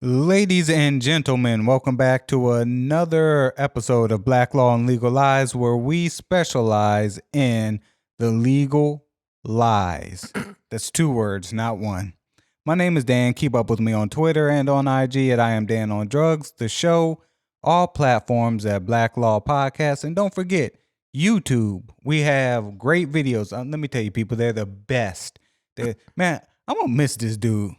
Ladies and gentlemen, welcome back to another episode of Black Law and Legal Lies, where we specialize in the legal lies. That's two words, not one. My name is Dan. Keep up with me on Twitter and on IG at I Am Dan on Drugs. The show, all platforms at Black Law Podcast. And don't forget, YouTube. We have great videos. Let me tell you, people, they're the best. Man, I'm going to miss this dude.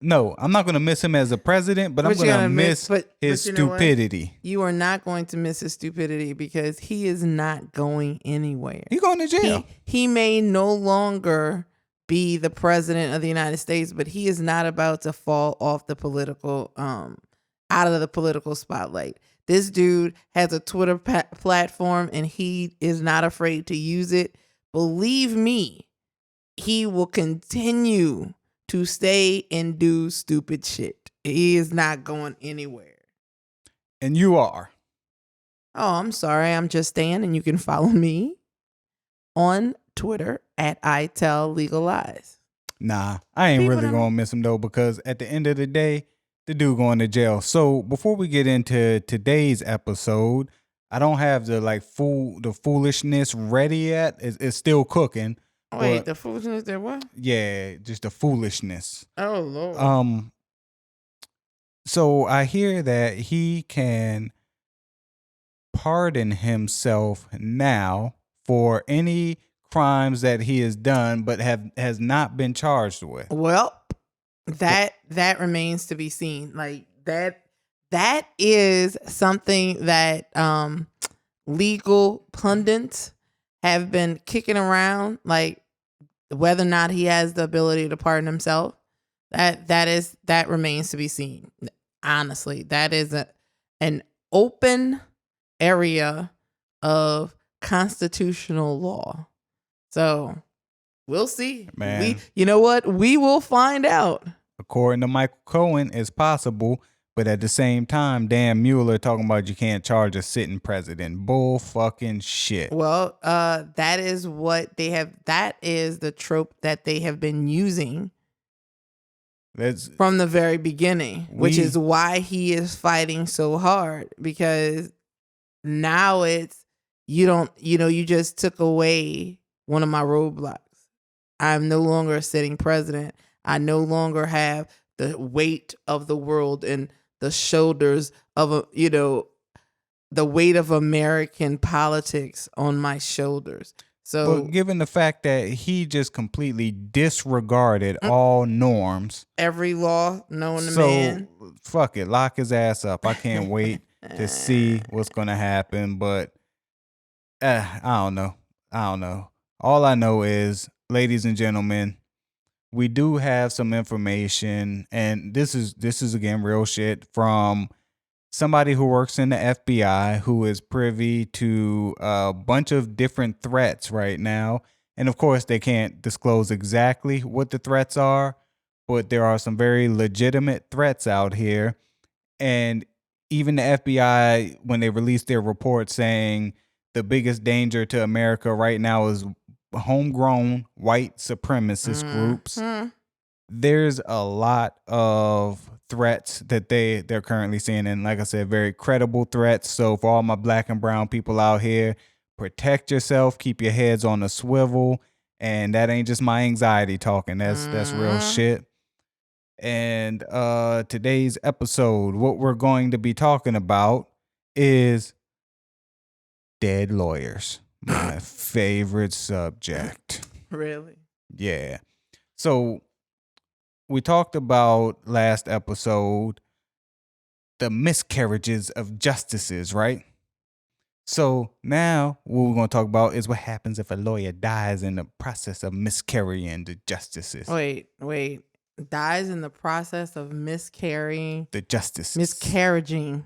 No, I'm not going to miss him as a president, but I'm going to miss his stupidity. You are not going to miss his stupidity because he is not going anywhere. He's going to jail. He may no longer be the president of the United States, but he is not about to fall off the political, out of the political spotlight. This dude has a Twitter platform and he is not afraid to use it. Believe me, he will continue to stay and do stupid shit. He is not going anywhere. And you are. Oh, I'm sorry. I'm just Dan, and you can follow me on Twitter at I Tell Legal Lies. Nah, I ain't really going to miss him, though, because at the end of the day, the dude going to jail. So before we get into today's episode, I don't have the foolishness ready yet. It's still cooking. Wait, the foolishness there what? Yeah, just the foolishness. Oh, Lord. So I hear that he can pardon himself now for any crimes that he has done but has not been charged with. Well, that remains to be seen. Like that is something that legal pundits have been kicking around, like whether or not he has the ability to pardon himself. That remains to be seen. Honestly, that is an open area of constitutional law. So we'll see. Man, you know what? We will find out. According to Michael Cohen, it's possible. But at the same time, Dan Mueller talking about you can't charge a sitting president. Bull fucking shit. Well, that is what they have. That is the trope that they have been using from the very beginning, which is why he is fighting so hard, because now it's, you just took away one of my roadblocks. I'm no longer a sitting president. I no longer have the weight of the world and the shoulders of the weight of American politics on my shoulders. So, but given the fact that he just completely disregarded all norms, every law known to man, fuck it, lock his ass up. I can't wait to see what's gonna happen. But I don't know. All I know is, ladies and gentlemen, we do have some information, and this is again real shit from somebody who works in the FBI who is privy to a bunch of different threats right now. And of course, they can't disclose exactly what the threats are, but there are some very legitimate threats out here. And even the FBI, when they released their report saying the biggest danger to America right now is homegrown white supremacist groups, there's a lot of threats that they're currently seeing, and like I said, very credible threats. So for all my black and brown people out here, protect yourself, keep your heads on a swivel, and that ain't just my anxiety talking. That's real shit. And today's episode, what we're going to be talking about is dead lawyers. My favorite subject. Really? Yeah. So we talked about last episode the miscarriages of justices, right? So now what we're going to talk about is what happens if a lawyer dies in the process of miscarrying the justices. Wait. Dies in the process of miscarrying the justices. Miscarriaging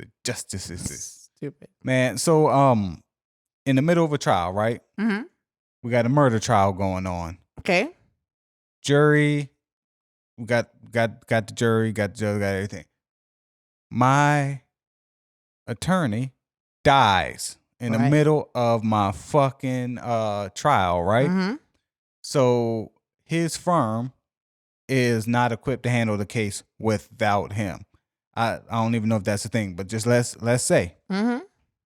the justices. Stupid. Man, so in the middle of a trial, right? Mm-hmm. We got a murder trial going on. Okay. Jury, we got the jury, got the judge, got everything. My attorney dies in the middle of my fucking trial, right? Mm-hmm. So his firm is not equipped to handle the case without him. I don't even know if that's a thing, but just let's say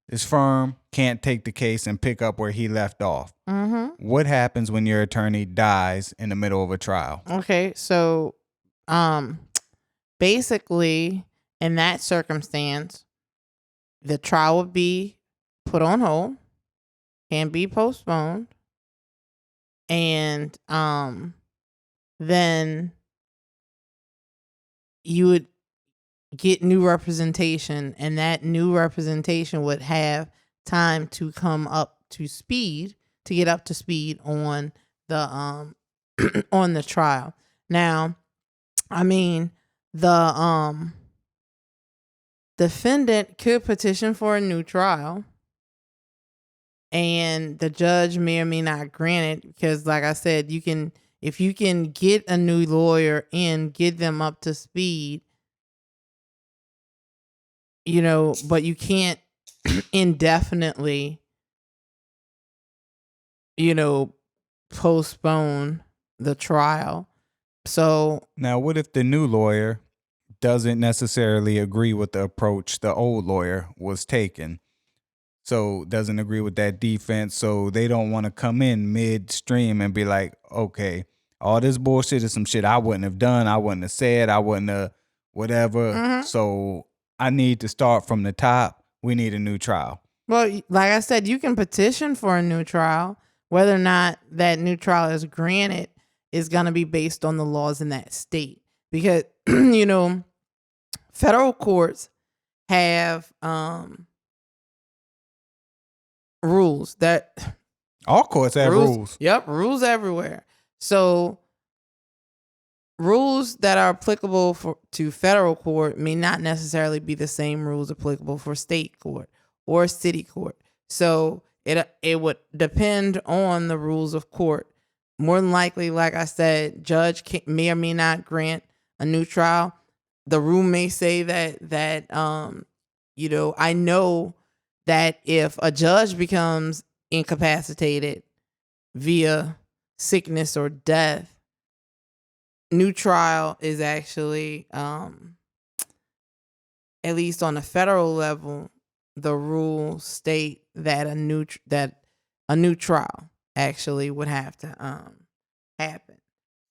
this firm can't take the case and pick up where he left off. What happens when your attorney dies in the middle of a trial? Okay, so basically in that circumstance, the trial would be put on hold, can be postponed, and then you would get new representation, and that new representation would have time to come up to speed, to get up to speed on the on the trial. Now, I mean, the defendant could petition for a new trial, and the judge may or may not grant it, because like I said, if you can get a new lawyer in, get them up to speed, but you can't indefinitely, postpone the trial. So now, what if the new lawyer doesn't necessarily agree with the approach the old lawyer was taking? So doesn't agree with that defense. So they don't want to come in midstream and be like, okay, all this bullshit is some shit I wouldn't have done. I wouldn't have said. I wouldn't have whatever. So I need to start from the top. We need a new trial. Well, like I said, you can petition for a new trial. Whether or not that new trial is granted is going to be based on the laws in that state. Because, federal courts have rules that... All courts have rules. Yep, rules everywhere. So rules that are applicable to federal court may not necessarily be the same rules applicable for state court or city court. So it would depend on the rules of court. More than likely, like I said, judge may or may not grant a new trial. The rule may say that I know that if a judge becomes incapacitated via sickness or death, new trial is actually, at least on a federal level, the rules state that a new trial actually would have to happen.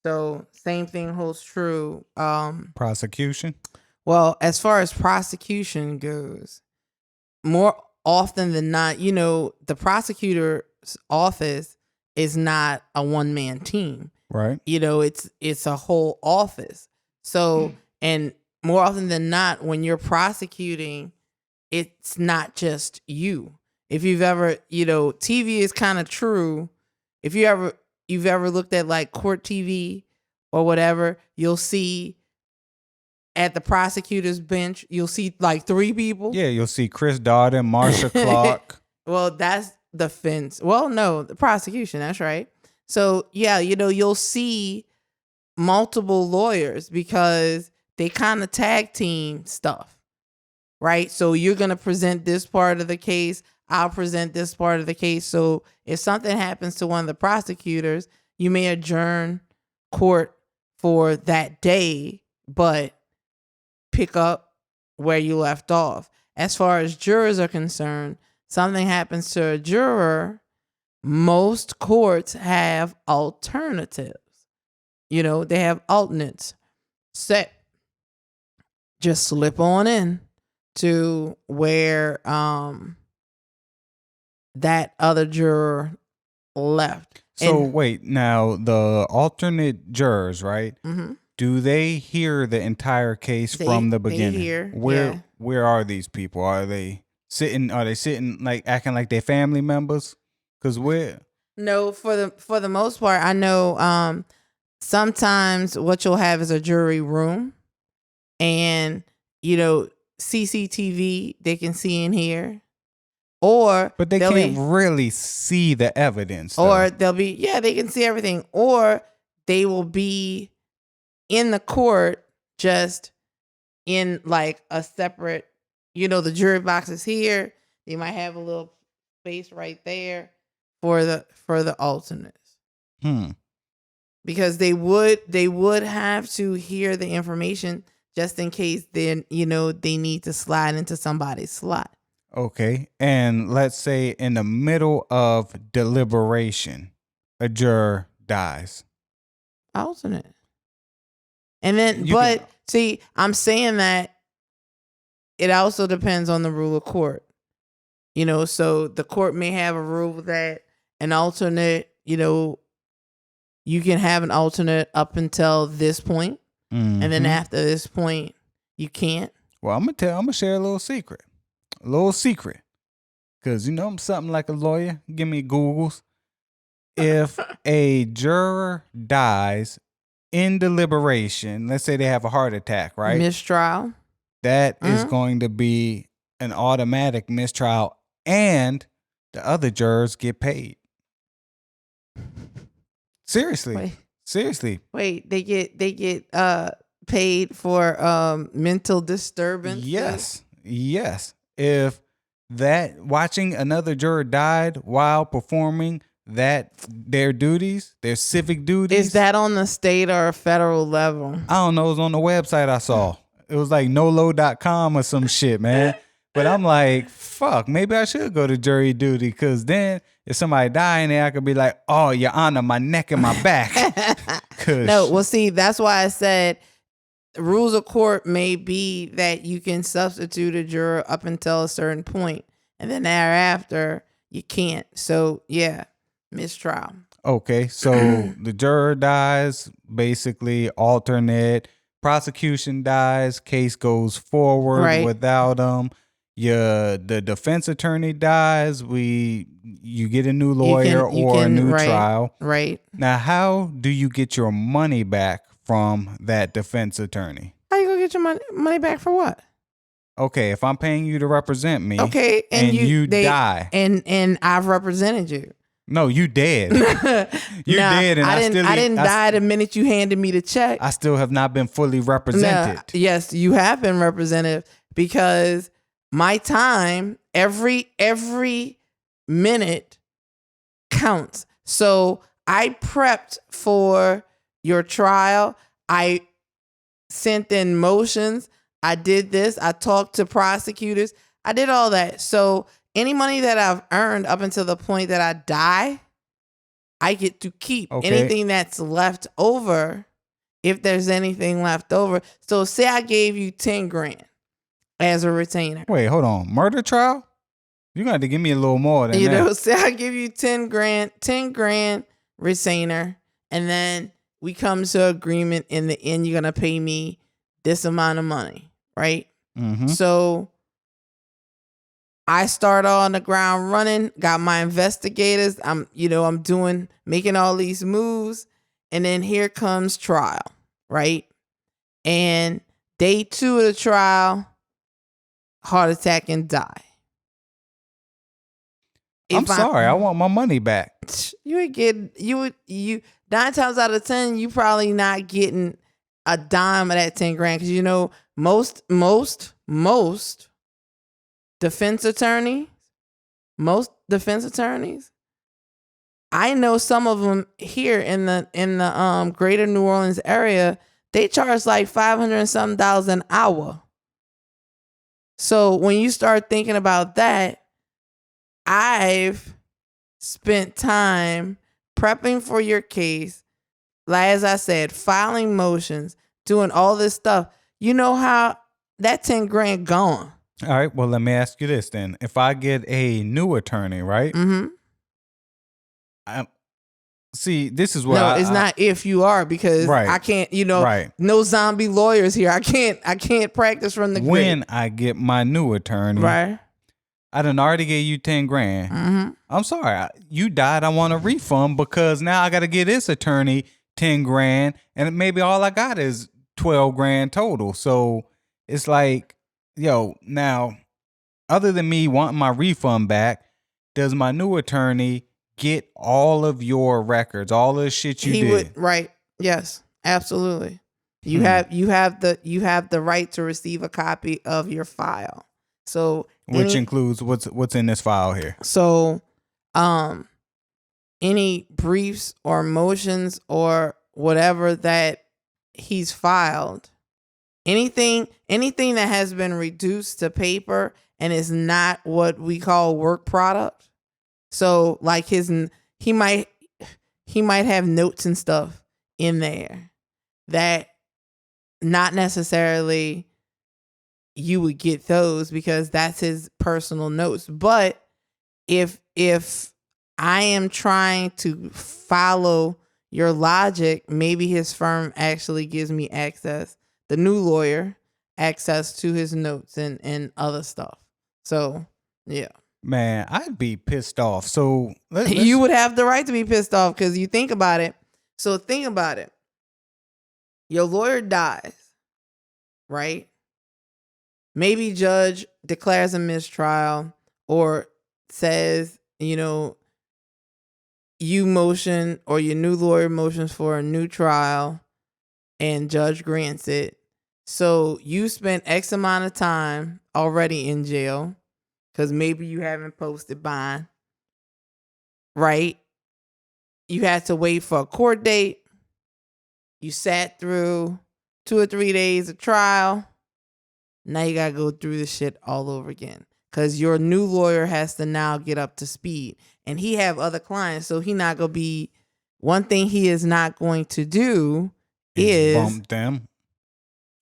So same thing holds true. Prosecution? Well, as far as prosecution goes, more often than not, the prosecutor's office is not a one-man team. Right. It's a whole office. So, and more often than not, when you're prosecuting, it's not just you. If you've ever, TV is kind of true. If you've ever looked at like court TV or whatever, you'll see at the prosecutor's bench, you'll see like 3 people. Yeah, you'll see Chris Darden, Marsha Clark. Well, that's defense. Well, no, the prosecution. That's right. So yeah, you'll see multiple lawyers because they kind of tag team stuff, right? So you're going to present this part of the case. I'll present this part of the case. So if something happens to one of the prosecutors, you may adjourn court for that day, but pick up where you left off. As far as jurors are concerned, something happens to a juror, most courts have alternatives. They have alternates. Set. Just slip on in to where that other juror left. So wait, now the alternate jurors, right? Mm-hmm. Do they hear the entire case from the beginning? They hear. Where are these people? Are they sitting like acting like they're family members? Because no, for the most part, I know sometimes what you'll have is a jury room, and CCTV they can see and hear. But they can't really see the evidence. Or they can see everything. Or they will be in the court, just in like a separate, the jury box is here. They might have a little space right there for the alternates. because they would have to hear the information just in case then they need to slide into somebody's slot. Okay. And let's say in the middle of deliberation, a juror dies. Alternate. And then, You but can- see, I'm saying that it also depends on the rule of court. So the court may have a rule that an alternate, you can have an alternate up until this point, and then after this point, you can't. Well, I'm gonna share a little secret. Because I'm something like a lawyer. Give me Googles. If a juror dies in deliberation, let's say they have a heart attack, right? Mistrial. That is going to be an automatic mistrial, and the other jurors get paid. Seriously. Wait, they get paid for mental disturbance. Yes. If that watching another juror died while performing their duties, their civic duties. Is that on the state or a federal level? I don't know. It was on the website I saw. It was like nolo.com or some shit, man. But I'm like, fuck, maybe I should go to jury duty, because then if somebody die in there, I could be like, oh, Your Honor, my neck and my back. No, well, see, that's why I said rules of court may be that you can substitute a juror up until a certain point, and then thereafter you can't. So, yeah, mistrial. Okay, so the juror dies, basically alternate. Prosecution dies, case goes forward without them. The defense attorney dies, you get a new lawyer or a new trial. Right. Now, how do you get your money back from that defense attorney? How you gonna get your money back for what? Okay, if I'm paying you to represent me, okay, and you die, and I've represented you. No, you dead. You dead, and I didn't die the minute you handed me the check. I still have not been fully represented. Yes, you have been represented, because my time, every minute counts. So I prepped for your trial. I sent in motions. I did this. I talked to prosecutors. I did all that. So any money that I've earned up until the point that I die, I get to keep. Anything that's left over, if there's anything left over. So say I gave you 10 grand as a retainer. Wait, hold on. Murder trial? You're going to have to give me a little more than that. Say I give you 10 grand retainer, and then we come to agreement in the end, you're going to pay me this amount of money, right? Mm-hmm. So I start on the ground running, got my investigators. I'm making all these moves, and then here comes trial, right? And day 2 of the trial, heart attack and die. I'm sorry, I want my money back. You would get you 9 times out of 10, you probably not getting a dime of that 10 grand, because most defense attorneys, I know some of them here in the greater New Orleans area, they charge like $500 and something an hour. So when you start thinking about that, I've spent time prepping for your case, like as I said, filing motions, doing all this stuff. You know how that 10 grand gone. All right, well, let me ask you this then. If I get a new attorney, right? Mm-hmm. See, this is what it's not if you are, because I can't, no zombie lawyers here. I can't practice from the grid. When I get my new attorney, right? I done already gave you 10 grand. Mm-hmm. I'm sorry. You died. I want a refund, because now I got to give this attorney 10 grand, and maybe all I got is 12 grand total. So it's like, now, other than me wanting my refund back, does my new attorney get all of your records, all the shit you did? Right. Yes, absolutely. You have the right to receive a copy of your file. So which includes what's in this file here. So any briefs or motions or whatever that he's filed, anything that has been reduced to paper and is not what we call work product. So like he might have notes and stuff in there that not necessarily you would get those because that's his personal notes. But if I am trying to follow your logic, maybe his firm actually gives me access, the new lawyer, access to his notes and other stuff. So, yeah. Man, I'd be pissed off. So you would have the right to be pissed off because you think about it. So think about it. Your lawyer dies, right? Maybe judge declares a mistrial or says, you motion or your new lawyer motions for a new trial and judge grants it. So you spent X amount of time already in jail because maybe you haven't posted bond, right? You had to wait for a court date. You sat through 2 or 3 days of trial. Now you got to go through this shit all over again because your new lawyer has to now get up to speed. And he have other clients, so he not going to be... One thing he is not going to do is bump them.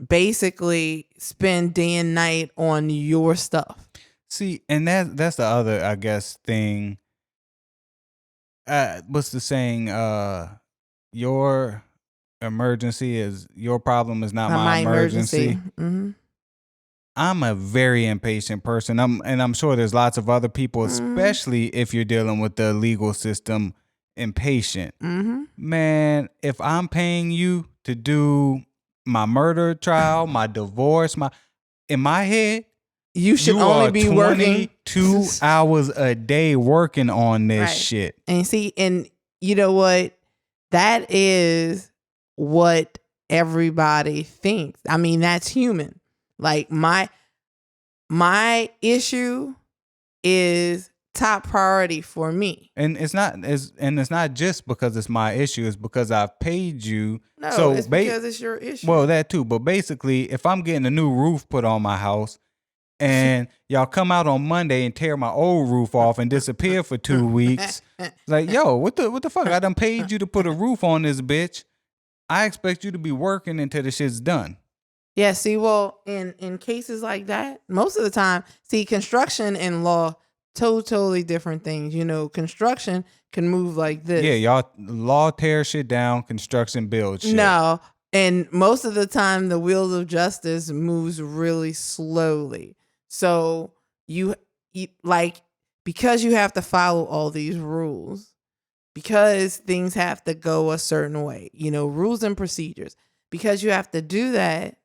Basically spend day and night on your stuff. See, and that's the other, I guess, thing. What's the saying? Your emergency is your problem is not my emergency. Mm-hmm. I'm a very impatient person. I'm sure there's lots of other people, especially if you're dealing with the legal system, impatient. Mm-hmm. Man, if I'm paying you to do my murder trial, my divorce, in my head, you should only be working 22 hours a day working on this shit. And see, and you know what? That is what everybody thinks. I mean, that's human. Like my issue is top priority for me. And it's not just because it's my issue, it's because I've paid you. No, so it's because it's your issue. Well, that too. But basically, if I'm getting a new roof put on my house and y'all come out on Monday and tear my old roof off and disappear for 2 weeks, like, yo, what the fuck? I done paid you to put a roof on this bitch. I expect you to be working until the shit's done. Yeah, see, well, in cases like that, most of the time, see, construction and law, totally different things. Construction can move like this. Yeah, y'all law tear shit down, construction builds shit. No, and most of the time, the wheels of justice moves really slowly. So you because you have to follow all these rules, because things have to go a certain way, rules and procedures, because you have to do that,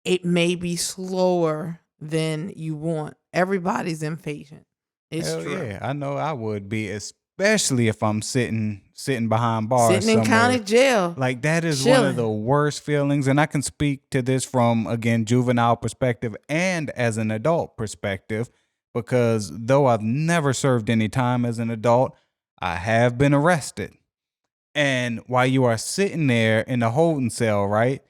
it may be slower than you want. Everybody's impatient. It's Hell true. Yeah, I know I would be, especially if I'm sitting behind bars. Sitting in county jail. Like, that is chilling. one of the worst feelings. And I can speak to this from, again, juvenile perspective and as an adult perspective, because though I've never served any time as an adult, I have been arrested. And while you are sitting there in the holding cell, right,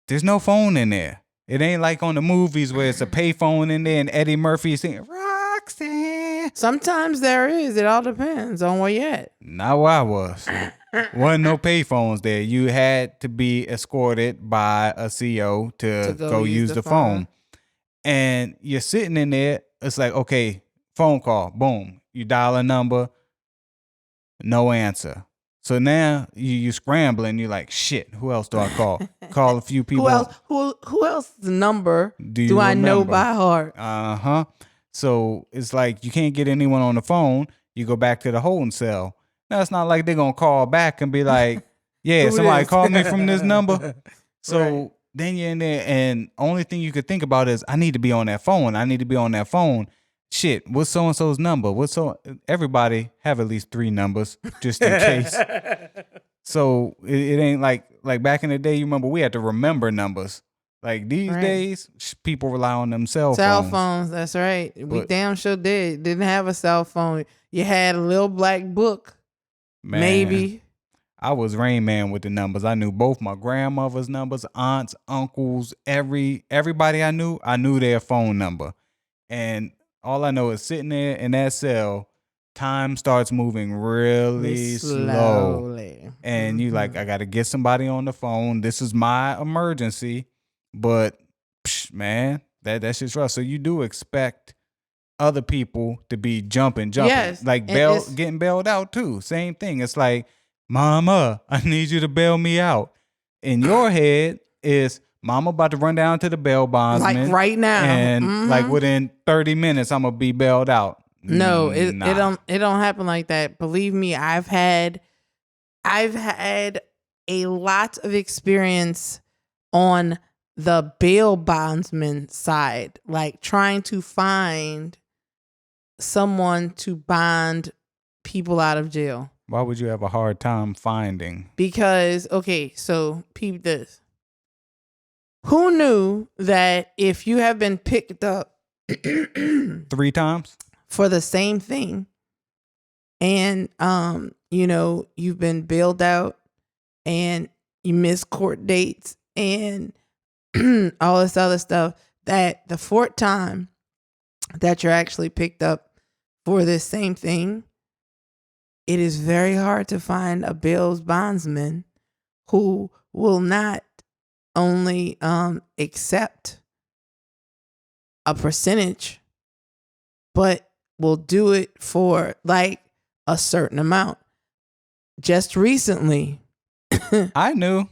there's no phone in there. It ain't like on the movies where it's a payphone in there and Eddie Murphy is singing, Roxanne. Sometimes there is. It all depends on where you're at. Not where I was. Wasn't no payphones there. You had to be escorted by a CO to go use the phone. And you're sitting in there. It's like, okay, phone call. Boom. You dial a number. No answer. So now you scrambling. You're like, shit, who else do I call? Call a few people. Who else's number do I know by heart? Uh-huh. So it's like you can't get anyone on the phone. You go back to the holding cell. Now, it's not like they're going to call back and be like, yeah, somebody called me from this number. So then you're in there, and only thing you could think about is, I need to be on that phone. I need to be on that phone. Shit, what's so-and-so's number? Everybody have at least 3 numbers just in case. So it ain't like back in the day, you remember we had to remember numbers. Like these days, people rely on them cell phones. That's right. We damn sure didn't have a cell phone. You had a little black book, maybe. I was Rain Man with the numbers. I knew both my grandmother's numbers, aunts, uncles, everybody I knew their phone number. And all I know is sitting there in that cell, time starts moving really slow. Slowly. And you like, I gotta get somebody on the phone. This is my emergency. But man, that shit's rough. So you do expect other people to be jumping, Yes, like and it's getting bailed out too. Same thing. It's like, Mama, I need you to bail me out. In your head is Mama about to run down to the bail like bondsman, right now. and like within 30 minutes, I'm gonna be bailed out. No, it Nah. it don't happen like that. Believe me, I've had a lot of experience on the bail bondsman side, like trying to find someone to bond people out of jail. Why would you have a hard time finding? Because, okay, so peep this. Who knew that if you have been picked up 3 times? for the same thing and you've been bailed out and you miss court dates and all this other stuff, that the fourth time that you're actually picked up for this same thing, it is very hard to find a bail bondsman who will not only accept a percentage, but will do it for like a certain amount. Just recently, I knew.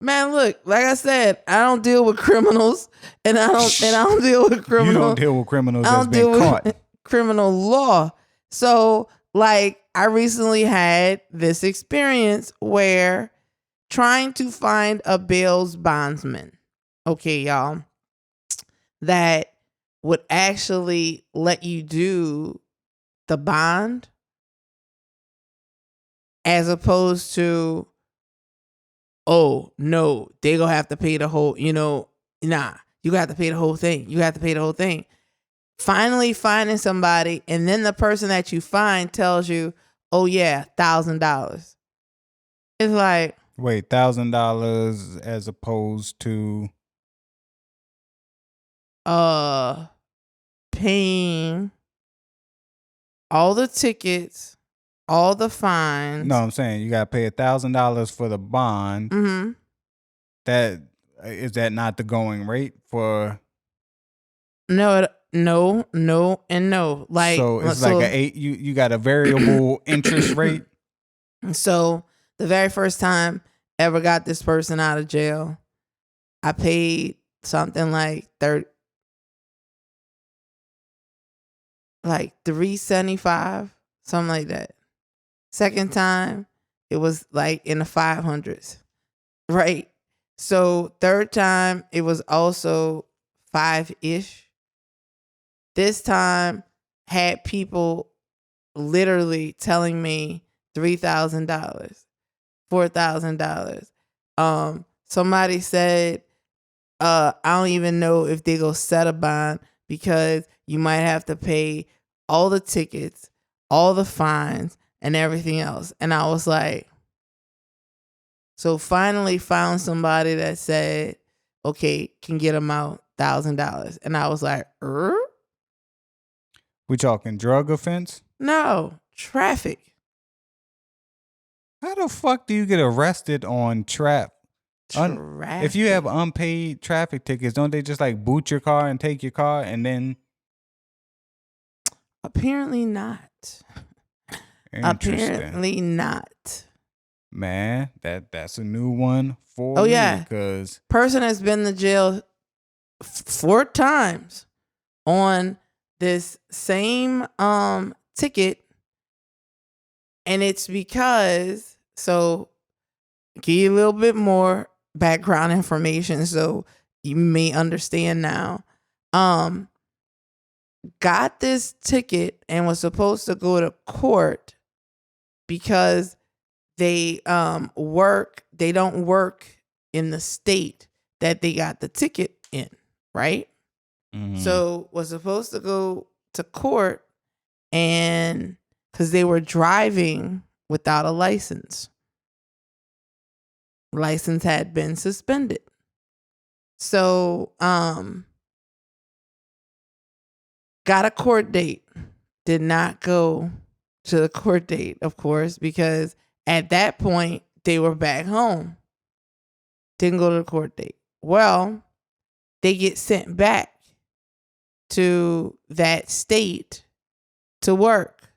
man, look, like I said, I don't deal with criminals, and I don't deal with criminals. You don't deal with criminals I that's don't been deal caught. with criminal law. So, like, I recently had this experience where trying to find a bail bondsman, okay, y'all, that would actually let you do the bond as opposed to, oh, no, they gonna have to pay the whole, nah, you got to pay the whole thing. You have to pay the whole thing. Finally finding somebody, and then the person that you find tells you, oh yeah, $1,000. It's like, wait, $1,000 as opposed to paying all the tickets, all the fines. No, I'm saying you gotta pay $1,000 for the bond. Mm-hmm. That is that not the going rate for? No, and no. Like, so it's like a 8. You got a variable interest rate. So the very first time ever got this person out of jail, I paid something like $375, something like that. Second time, it was like in the 500s, right? So third time, it was also 5-ish. This time, had people literally telling me $3,000, $4,000. Somebody said, I don't even know if they go set a bond because you might have to pay all the tickets, all the fines, and everything else. And I was like, so finally found somebody that said, okay, can get them out $1,000. And I was like, We talking drug offense? No, traffic. How the fuck do you get arrested on trap? If you have unpaid traffic tickets, don't they just like boot your car and take your car and then? Apparently not. Apparently not. Man, that's a new one for me. Oh yeah, because person has been to jail 4 times on this same ticket, and it's because, so give you a little bit more background information so you may understand now. Got this ticket and was supposed to go to court because they don't work in the state that they got the ticket in, right? mm-hmm. So was supposed to go to court, and because they were driving without a license. License had been suspended. So, got a court date. Did not go to the court date, of course, because at that point they were back home. Didn't go to the court date. Well, they get sent back to that state to work.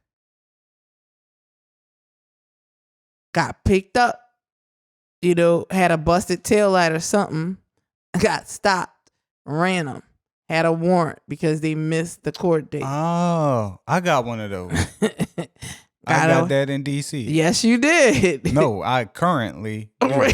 Got picked up, had a busted tail light or something, got stopped, ran them, had a warrant because they missed the court date. Oh, I got one of those. I got that in DC. Yes, you did. No, I currently do.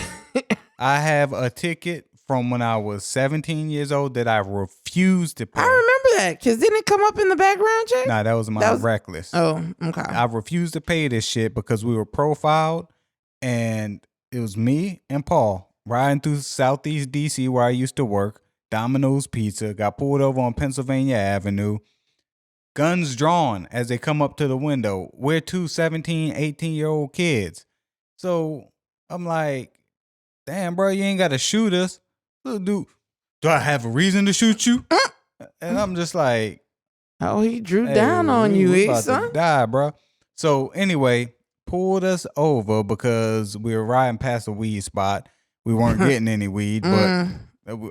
I have a ticket from when I was 17 years old that I refused to pay. I remember that because didn't it come up in the background check? Nah, that was my reckless. Oh, okay. I refused to pay this shit because we were profiled, and it was me and Paul riding through Southeast DC where I used to work. Domino's Pizza, got pulled over on Pennsylvania Avenue. Guns drawn as they come up to the window. We're two 17, 18-year-old kids. So I'm like, damn, bro, you ain't got to shoot us. Do I have a reason to shoot you? And I'm just like, oh, he drew down on you, son. To die, bro. So anyway, pulled us over because we were riding past a weed spot. We weren't getting any weed, but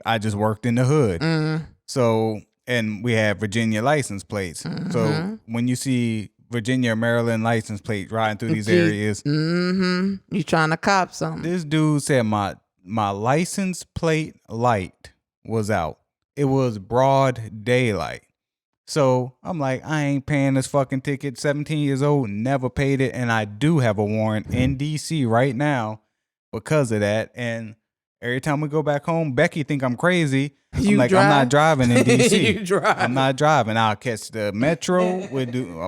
I just worked in the hood. So, and we had Virginia license plates. So when you see Virginia or Maryland license plate riding through these areas, you trying to cop something. This dude said my license plate light was out. It was broad daylight. So I'm like, I ain't paying this fucking ticket. 17 years old, never paid it. And I do have a warrant in DC right now because of that. And every time we go back home, Becky think I'm crazy. I'm like, I'm not driving in DC. You drive. I'm not driving. I'll catch the metro,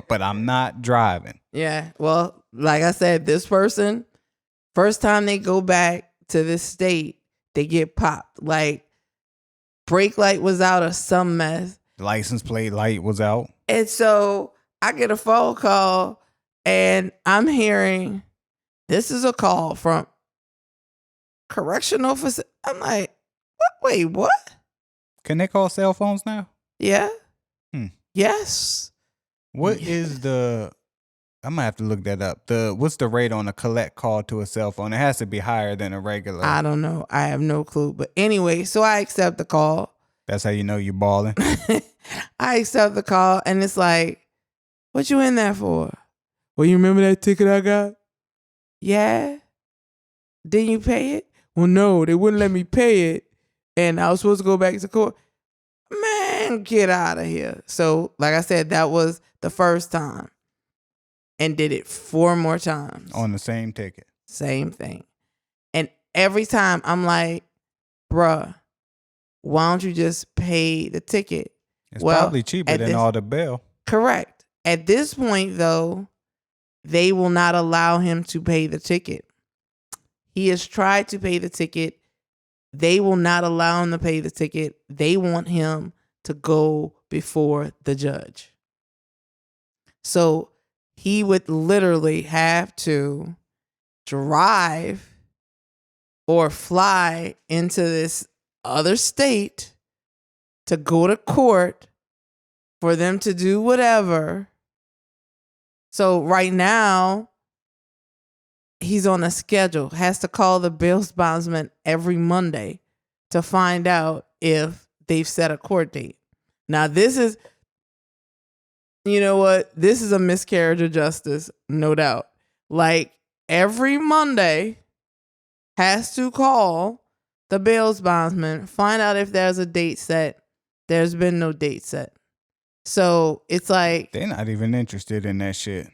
but I'm not driving. Yeah. Well, like I said, this person, first time they go back to this state, they get popped. Like, brake light was out or some mess. License plate light was out. And so I get a phone call and I'm hearing, this is a call from correctional facility. I'm like, what? Wait, what? Can they call cell phones now? Yeah. Yes. What is the, I'm gonna have to look that up. What's the rate on a collect call to a cell phone? It has to be higher than a regular. I don't know. I have no clue. But anyway, so I accept the call. That's how you know you're balling. I accept the call and it's like, what you in there for? Well, you remember that ticket I got? Yeah. Didn't you pay it? Well, no, they wouldn't let me pay it. And I was supposed to go back to court. Man, get out of here. So, like I said, that was the first time. And did it 4 more times. On the same ticket. Same thing. And every time I'm like, bruh, why don't you just pay the ticket? It's probably cheaper than all the bail. Correct. At this point, though, they will not allow him to pay the ticket. He has tried to pay the ticket. They will not allow him to pay the ticket. They want him to go before the judge. So he would literally have to drive or fly into this other state to go to court for them to do whatever. So right now, he's on a schedule, has to call the bail bondsman every Monday to find out if they've set a court date. Now, this is, you know what? This is a miscarriage of justice, no doubt. Like, every Monday has to call the bail bondsman, find out if there's a date set. There's been no date set. So it's like, they're not even interested in that shit.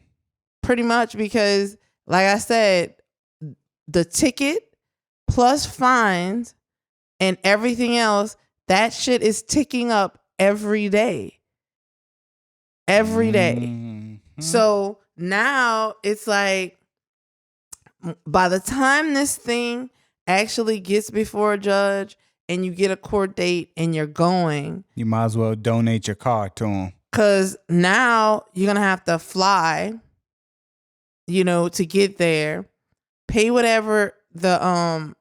Pretty much, because like I said, the ticket plus fines and everything else, that shit is ticking up every day. Every day. Mm-hmm. So now it's like, by the time this thing actually gets before a judge and you get a court date and you're going, you might as well donate your car to him. Because now you're going to have to fly to get there, pay whatever the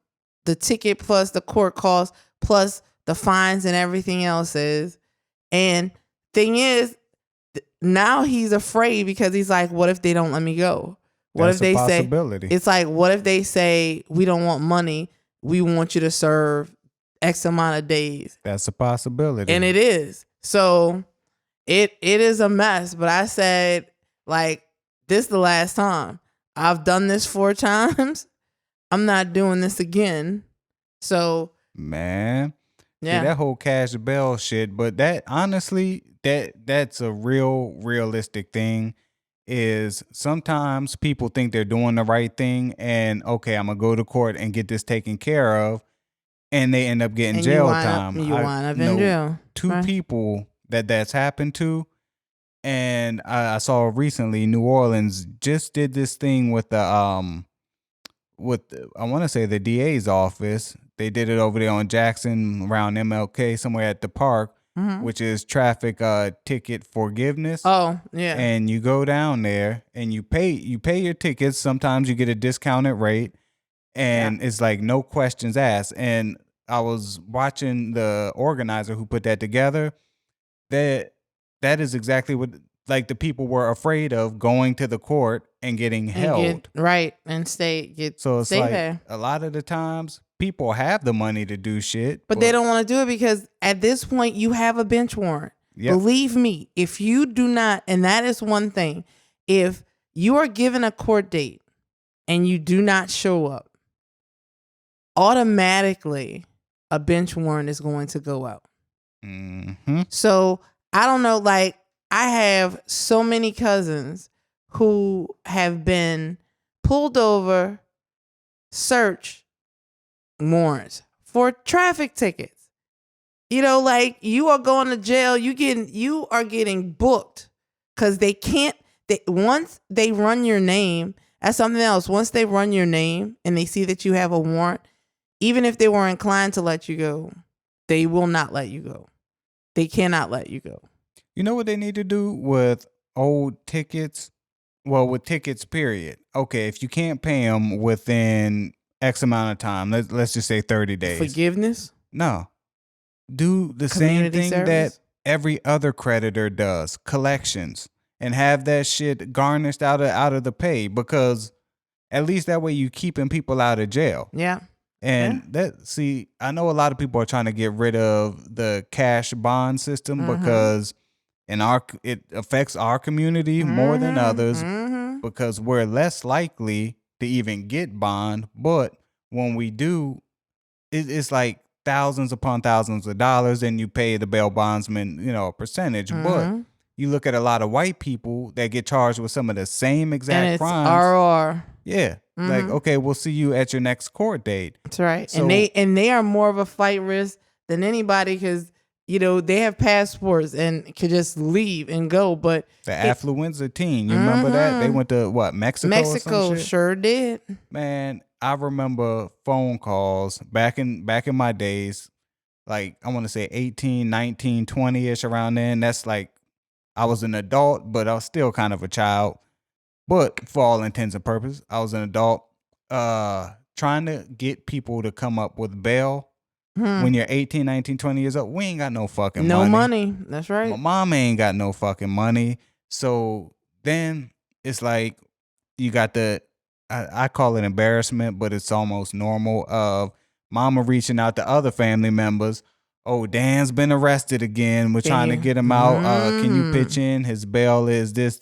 ticket plus the court costs plus the fines and everything else is. And thing is, now he's afraid because he's like, what if they don't let me go? What That's if they a possibility. say, it's like, what if they say, we don't want money, we want you to serve X amount of days? That's a possibility. And it is. So it is a mess. But I said, like, this is the last time. I've done this 4 times. I'm not doing this again. So, man, yeah, that whole cash bail shit. But that honestly, that's a realistic thing. Is sometimes people think they're doing the right thing, and okay, I'm gonna go to court and get this taken care of, and they end up getting jail time. You wind up in jail. 2 people that's happened to. And I saw recently New Orleans just did this thing with the I want to say the DA's office. They did it over there on Jackson around MLK somewhere at the park, which is traffic ticket forgiveness. Oh, yeah. And you go down there and you pay your tickets. Sometimes you get a discounted rate, and it's like no questions asked. And I was watching the organizer who put that together. That is exactly what, like, the people were afraid of, going to the court and getting held. And stay so it's like there. A lot of the times people have the money to do shit, but they don't want to do it because at this point you have a bench warrant. Yep. Believe me, if you do not, and that is one thing, if you are given a court date and you do not show up, automatically a bench warrant is going to go out. Mm-hmm. So I don't know, like, I have so many cousins who have been pulled over, search warrants for traffic tickets. Like, you are going to jail, you are getting booked because once they run your name, that's something else. Once they run your name and they see that you have a warrant, even if they were inclined to let you go, they will not let you go. They cannot let you go. You know what they need to do with old tickets? Well, with tickets, period. Okay, if you can't pay them within X amount of time, let's just say 30 days. Forgiveness? No. Do the same thing that every other creditor does, collections, and have that shit garnished out of the pay, because at least that way you keeping people out of jail. Yeah. And I know a lot of people are trying to get rid of the cash bond system because it affects our community more than others because we're less likely to even get bond. But when we do, it's like thousands upon thousands of dollars, and you pay the bail bondsman, a percentage. But you look at a lot of white people that get charged with some of the same exact crimes. RR. Yeah. Like, okay, we'll see you at your next court date. That's right. So, and they are more of a flight risk than anybody because, they have passports and could just leave and go. But the affluenza team, you remember that? They went to what, Mexico? Mexico sure did. Man, I remember phone calls back in my days, like I want to say 18, 19, 20-ish around then. That's like I was an adult, but I was still kind of a child. But for all intents and purposes, I was an adult trying to get people to come up with bail. When you're 18, 19, 20 years old, we ain't got no fucking money. No money. That's right. My mom ain't got no fucking money. So then it's like you got I call it embarrassment, but it's almost normal of mama reaching out to other family members. Oh, Dan's been arrested again. We're trying to get him out. Can you pitch in? His bail is this.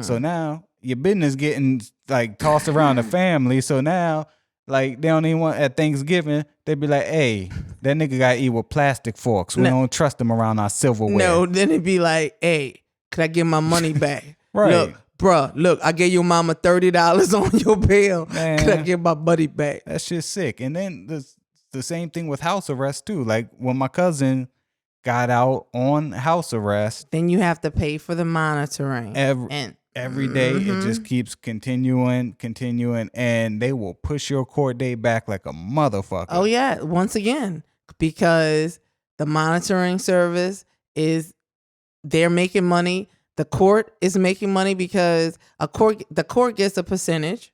So now your business getting like tossed around the family. So now, like, they don't even want at Thanksgiving, they be like, hey, that nigga got to eat with plastic forks. We don't trust him around our silverware. No, then it'd be like, hey, could I get my money back? Right. Look, I gave your mama $30 on your bail. Man, could I get my money back? That shit's sick. And then the same thing with house arrest too. Like when my cousin got out on house arrest, then you have to pay for the monitoring. Every day it just keeps continuing, and they will push your court date back like a motherfucker. Oh yeah, once again, because the monitoring service they're making money. The court is making money because the court gets a percentage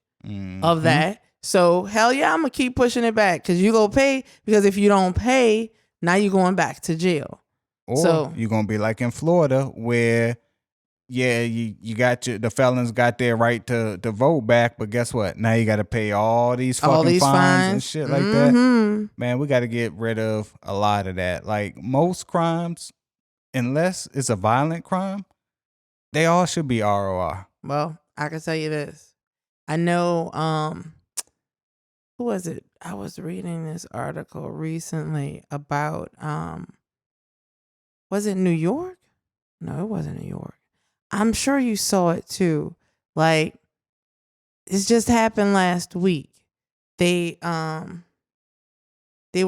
of that. So hell yeah, I'm gonna keep pushing it back because you go pay. Because if you don't pay, now you're going back to jail. Or you're gonna be like in Florida where you got the felons got their right to vote back, but guess what? Now you got to pay all these fucking fines and shit like that. Man, we got to get rid of a lot of that. Like most crimes, unless it's a violent crime, they all should be ROR. Well, I can tell you this. I know, who was it? I was reading this article recently about, was it New York? No, it wasn't New York. I'm sure you saw it too. Like, it's just happened last week. They were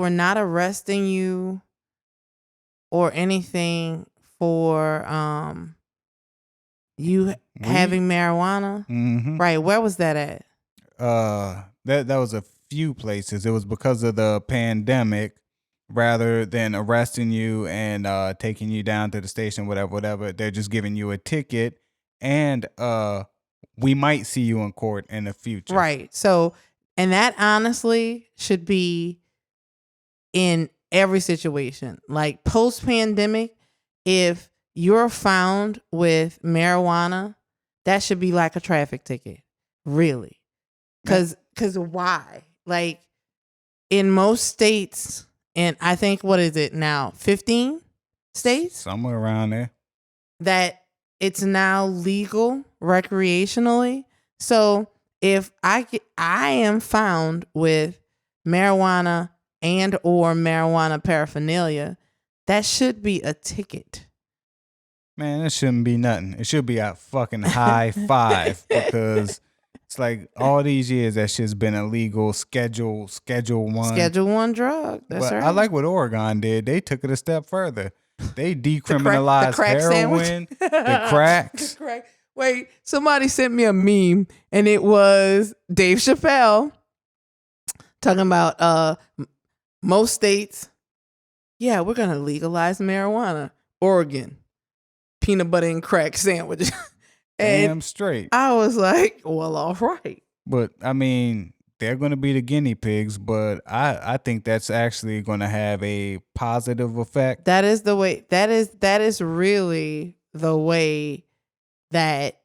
not arresting you or anything for you having marijuana. Right. Where was that at? That was a few places. It was because of the pandemic. Rather than arresting you and taking you down to the station, whatever, they're just giving you a ticket, and we might see you in court in the future. Right. So, and that honestly should be in every situation. Like post-pandemic, if you're found with marijuana, that should be like a traffic ticket. Really. Because why? Like in most states, and I think, what is it now? 15 states? Somewhere around there. That it's now legal recreationally. So if I am found with marijuana and or marijuana paraphernalia, that should be a ticket. Man, it shouldn't be nothing. It should be a fucking high five because it's like all these years that shit's been illegal. Schedule 1. Schedule 1 drug. That's right. I like what Oregon did. They took it a step further. They decriminalized the crack heroin, the cracks. Wait, somebody sent me a meme and it was Dave Chappelle talking about most states. Yeah, we're gonna legalize marijuana. Oregon, peanut butter and crack sandwiches. Damn straight. I was like, well, all right. But I mean, they're going to be the guinea pigs, but I think that's actually going to have a positive effect. That is the way. That is really the way that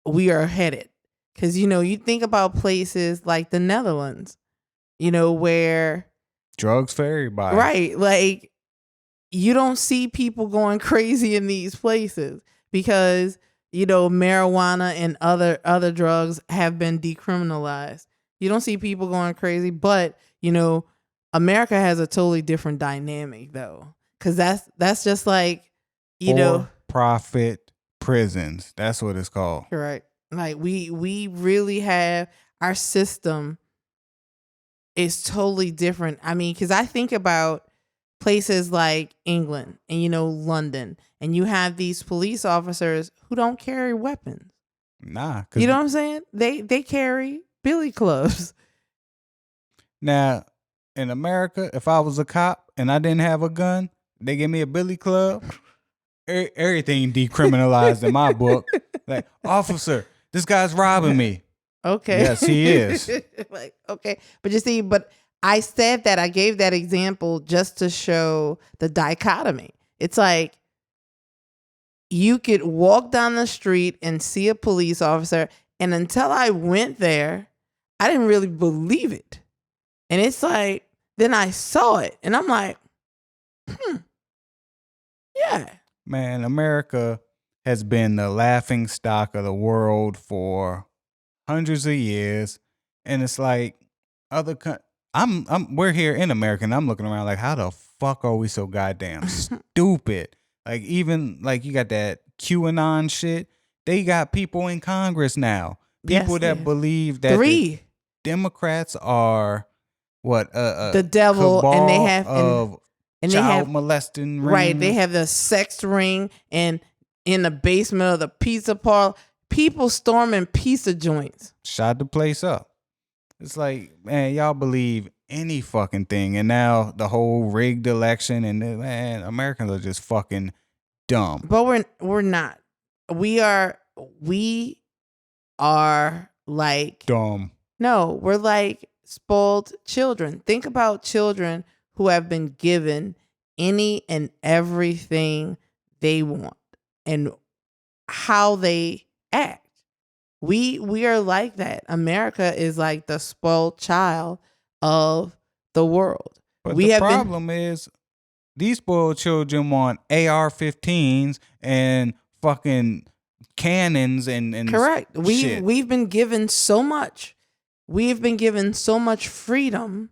we are headed. Because, you think about places like the Netherlands, where drugs for everybody. Right. Like, you don't see people going crazy in these places because marijuana and other drugs have been decriminalized. You don't see people going crazy, but America has a totally different dynamic though, because that's just like profit prisons. That's what it's called. Correct. Like we really have, our system is totally different. I mean, because I think about places like England and London, and you have these police officers who don't carry weapons. Nah, you know what I'm saying? They carry billy clubs. Now, in America, if I was a cop and I didn't have a gun, they give me a billy club. Everything decriminalized in my book. Like, officer, this guy's robbing me. Okay. Yes, he is. Like, okay, but you see, I said that, I gave that example just to show the dichotomy. It's like you could walk down the street and see a police officer, and until I went there, I didn't really believe it. And it's like, then I saw it, and I'm like, yeah. Man, America has been the laughing stock of the world for hundreds of years, and it's like we're here in America, and I'm looking around like, how the fuck are we so goddamn stupid? Like, even like you got that QAnon shit. They got people in Congress now. People that believe that the Democrats are the devil, and they have and child molesting rings. Right. They have the sex ring, and in the basement of the pizza parlor, people storming pizza joints. Shot the place up. It's like, man, y'all believe any fucking thing. And now the whole rigged election, and man, Americans are just fucking dumb. But we're not. We are like Dumb. no, we're like spoiled children. Think about children who have been given any and everything they want and how they act. We are like that. America is like the spoiled child of the world. But We the have been problem is these spoiled children want AR-15s and fucking cannons and correct. shit. We've been given so much. We've been given so much freedom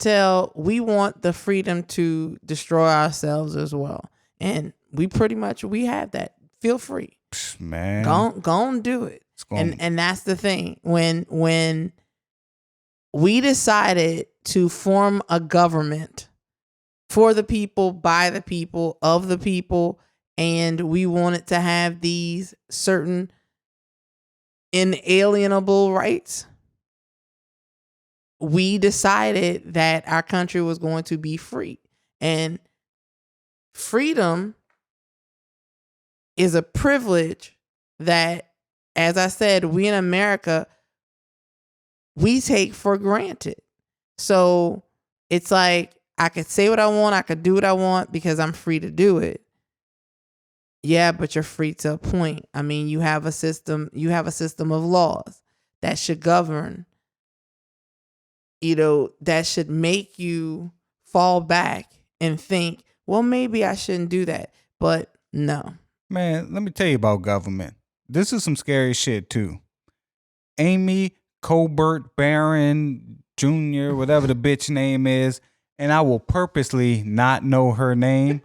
till we want the freedom to destroy ourselves as well. And we have that. Feel free. Man. Go and do it. And that's the thing. When we decided to form a government for the people, by the people, of the people, and we wanted to have these certain inalienable rights, we decided that our country was going to be free. And freedom is a privilege that, as I said, we in America, we take for granted. So it's like, I could say what I want, I could do what I want because I'm free to do it. Yeah, but you're free to a point. I mean, you have a system of laws that should govern, that should make you fall back and think, well, maybe I shouldn't do that. But no. Man, let me tell you about government. This is some scary shit too. Amy Colbert Barron Jr., whatever the bitch name is, and I will purposely not know her name,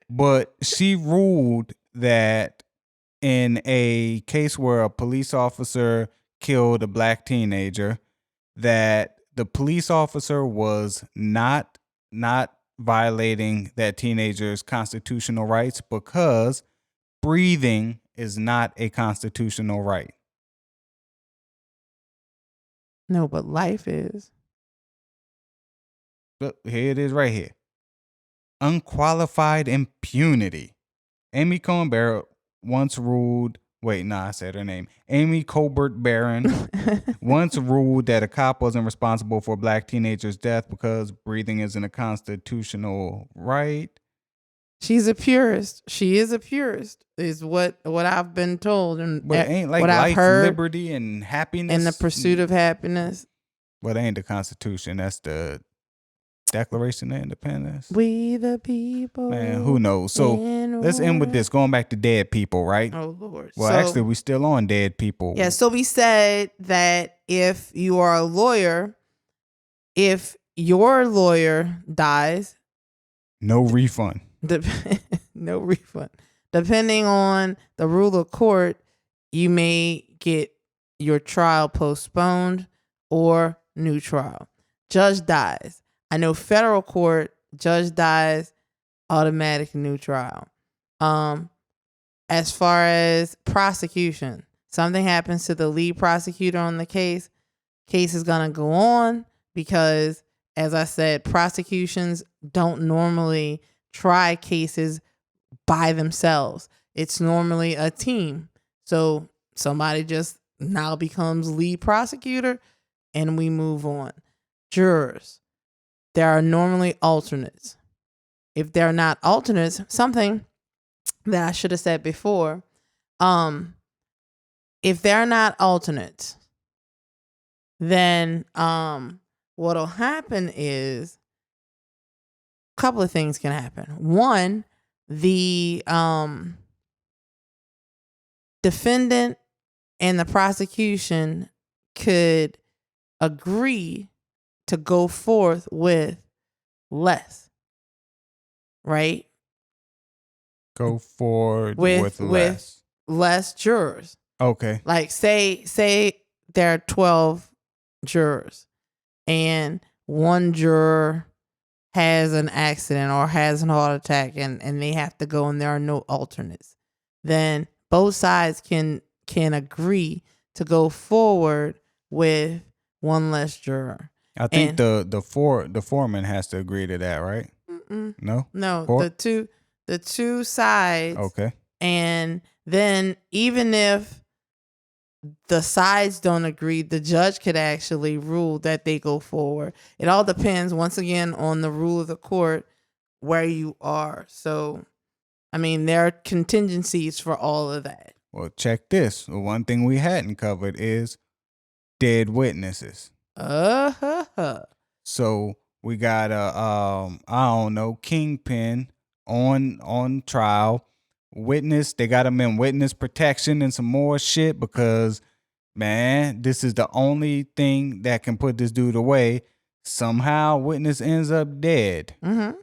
but she ruled that in a case where a police officer killed a black teenager, that the police officer was not violating that teenager's constitutional rights because breathing is not a constitutional right. No, but life is. Look, here it is right here. Unqualified impunity. Amy Coney Barrett once ruled, I said her name. Amy Colbert Barron once ruled that a cop wasn't responsible for a black teenager's death because breathing isn't a constitutional right. She's a purist. She is a purist, is what I've been told. And but it ain't like what life, I've heard liberty, and happiness. and the pursuit of happiness. Well, that ain't the Constitution. That's the Declaration of Independence. We the people. Man, who knows? So let's end with this. Going back to dead people, right? Oh, Lord. Well, actually, we still on dead people. Yeah, so we said that if you are a lawyer, if your lawyer dies, no refund. No refund. Depending on the rule of court, you may get your trial postponed or new trial. Judge dies. I know federal court, judge dies, automatic new trial. As far as prosecution, something happens to the lead prosecutor on the case is going to go on because, as I said, prosecutions don't normally try cases by themselves. It's normally a team. So somebody just now becomes lead prosecutor and we move on. Jurors. There are normally alternates. If they're not alternates, something that I should have said before, if they're not alternates, then what'll happen is a couple of things can happen. One, the defendant and the prosecution could agree to go forth with less, right? Go forward with less. Less jurors. Okay. Like say there are 12 jurors and one juror has an accident or has an heart attack and they have to go and there are no alternates. Then both sides can agree to go forward with one less juror. I think the foreman has to agree to that, right? Mm-mm. No? No, Four? the two sides. Okay. And then even if the sides don't agree, the judge could actually rule that they go forward. It all depends, once again, on the rule of the court where you are. So, I mean, there are contingencies for all of that. Well, check this. The one thing we hadn't covered is dead witnesses. So we got a kingpin on trial. Witness, they got him in witness protection and some more shit because, man, this is the only thing that can put this dude away. Somehow witness ends up dead. Mm-hmm.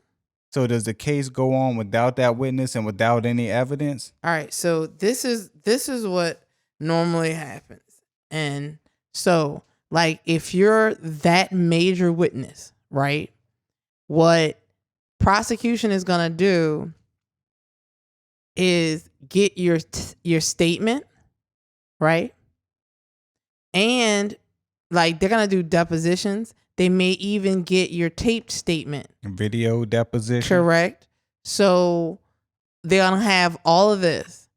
So does the case go on without that witness and without any evidence? All right, so this is what normally happens. And so, like, if you're that major witness, right, what prosecution is going to do is get your statement, right? And, like, they're going to do depositions. They may even get your taped statement. Video deposition. Correct. So they're going to have all of this.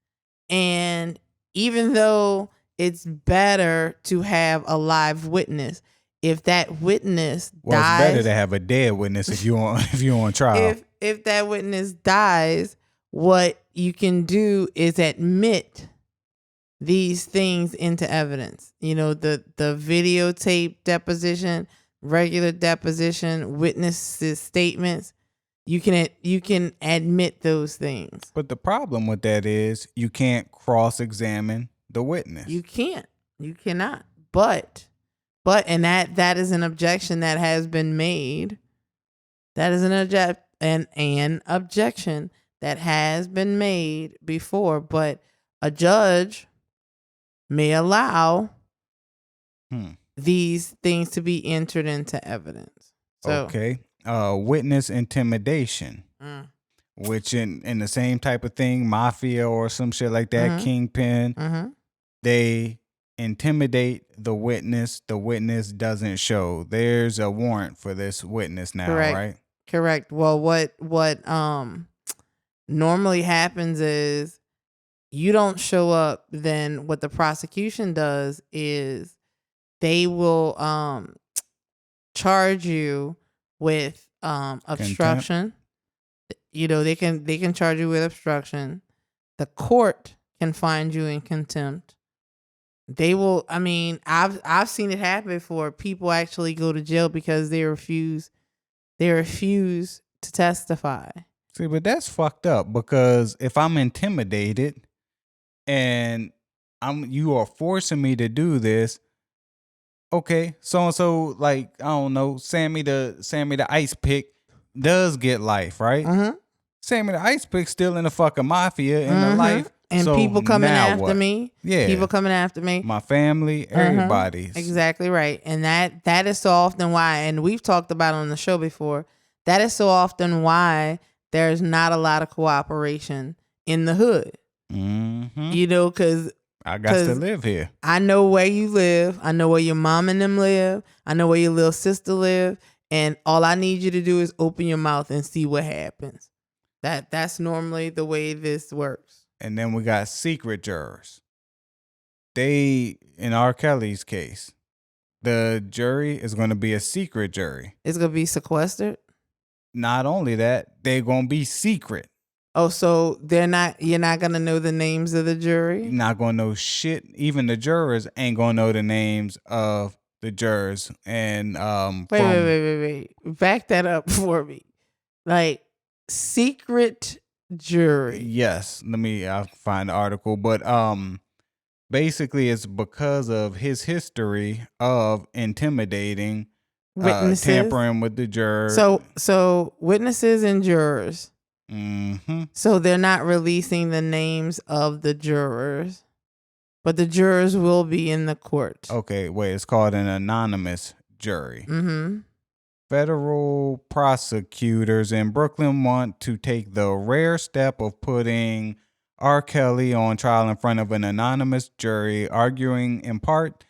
And even though it's better to have a live witness, if that witness dies, it's better to have a dead witness if you on trial. If that witness dies, what you can do is admit these things into evidence. You know, the videotape deposition, regular deposition, witnesses' statements. You can admit those things. But the problem with that is you can't cross-examine the witness. You can't. You cannot. But and that is an objection that has been made. That is an objection that has been made before, but a judge may allow these things to be entered into evidence. So, okay. Witness intimidation, which in the same type of thing, mafia or some shit like that, kingpin, they intimidate the witness doesn't show. There's a warrant for this witness now, right? Correct. Well, what normally happens is you don't show up, then what the prosecution does is they will charge you with obstruction. Contempt. You know, they can charge you with obstruction. The court can find you in contempt. They will. I mean, I've seen it happen before. People actually go to jail because they refuse to testify. See, but that's fucked up because if I'm intimidated and you are forcing me to do this, okay, so and so, like, I don't know, Sammy the ice pick does get life, right? Sammy the ice pick still in the fucking mafia in the life. And so people coming after what? me. Yeah. People coming after me. My family, everybody's. Exactly right. And that is so often why, and we've talked about it on the show before, that is so often why there's not a lot of cooperation in the hood. You know, because I got to live here. I know where you live. I know where your mom and them live. I know where your little sister live. And all I need you to do is open your mouth and see what happens. That's normally the way this works. And then we got secret jurors. They, in R. Kelly's case, the jury is going to be a secret jury. It's going to be sequestered? Not only that, they're going to be secret. Oh, so you're not going to know the names of the jury? You're not going to know shit. Even the jurors ain't going to know the names of the jurors. And wait. Back that up for me. Like, secret jury. Yes. I'll find the article. But basically it's because of his history of intimidating, witnesses, tampering with the jurors. So witnesses and jurors. So they're not releasing the names of the jurors, but the jurors will be in the court. Okay, wait, it's called an anonymous jury. Federal prosecutors in Brooklyn want to take the rare step of putting R. Kelly on trial in front of an anonymous jury, arguing in part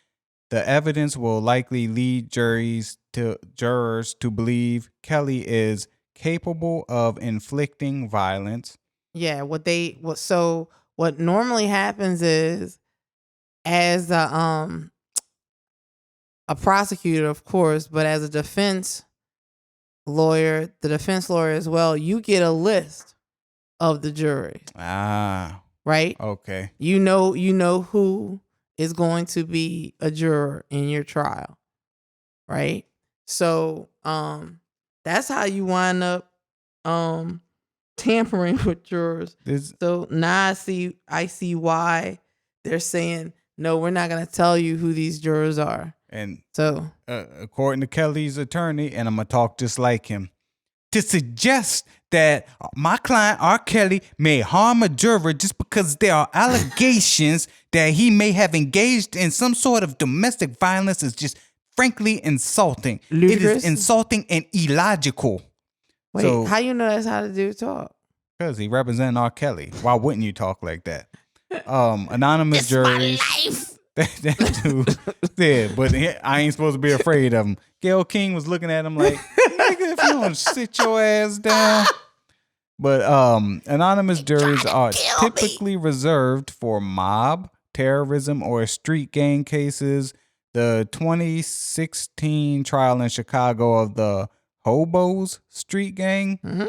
the evidence will likely lead jurors to believe Kelly is capable of inflicting violence. Yeah, what normally happens is, as a prosecutor, of course, but as a defense lawyer, the defense lawyer as well, you get a list of the jury. Ah, right? okay. You know who is going to be a juror in your trial, right? So that's how you wind up tampering with jurors. So now I see why they're saying, no, we're not gonna tell you who these jurors are. And so according to Kelly's attorney, and I'm gonna talk just like him, to suggest that my client R. Kelly may harm a juror just because there are allegations that he may have engaged in some sort of domestic violence is just frankly insulting. Ludicrous? It is insulting and illogical. Wait, how you know that's how the dude talk? Because he represents R. Kelly. Why wouldn't you talk like that? Anonymous juries. That dude said, but I ain't supposed to be afraid of him. Gayle King was looking at him like, nigga, if you don't sit your ass down. But anonymous juries are typically reserved for mob, terrorism, or street gang cases. The 2016 trial in Chicago of the Hobos Street Gang. Mm-hmm.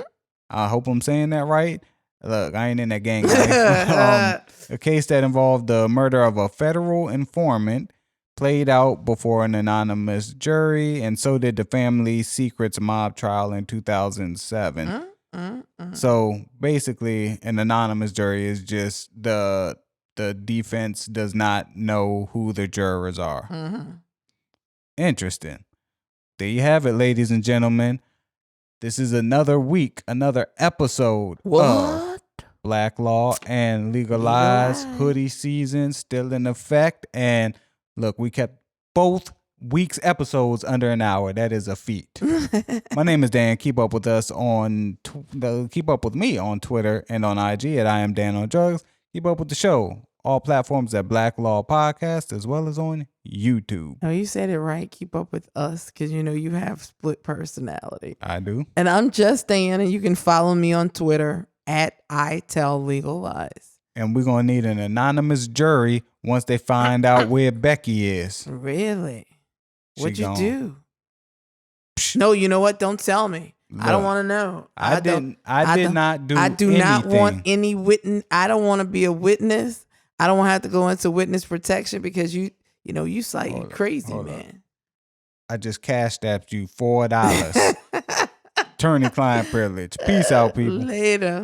I hope I'm saying that right. Look, I ain't in that gang life. A case that involved the murder of a federal informant played out before an anonymous jury, and so did the Family Secrets mob trial in 2007. So basically, an anonymous jury is just the defense does not know who the jurors are. Mm-hmm. Interesting. There you have it, ladies and gentlemen. This is another week, another episode of Black Law and Legalized. Hoodie season still in effect. And look, we kept both weeks' episodes under an hour. That is a feat. My name is Dan. Keep up with us keep up with me on Twitter and on IG at I Am Dan on Drugs. Keep up with the show. All platforms at Black Law Podcast, as well as on YouTube. Oh, you said it right. Keep up with us, because you have split personality. I do. And I'm Just Dan, and you can follow me on Twitter at I Tell Legal Lies. And we're going to need an anonymous jury once they find out where Becky is. Really? What'd you do? No, you know what? Don't tell me. Look, I don't want to know. I did not do I do anything. not want any witness. I don't want to be a witness. I don't want to have to go into witness protection because you slightly crazy, man. I just cashed at you $4. Attorney-client privilege. Peace out, people. Later.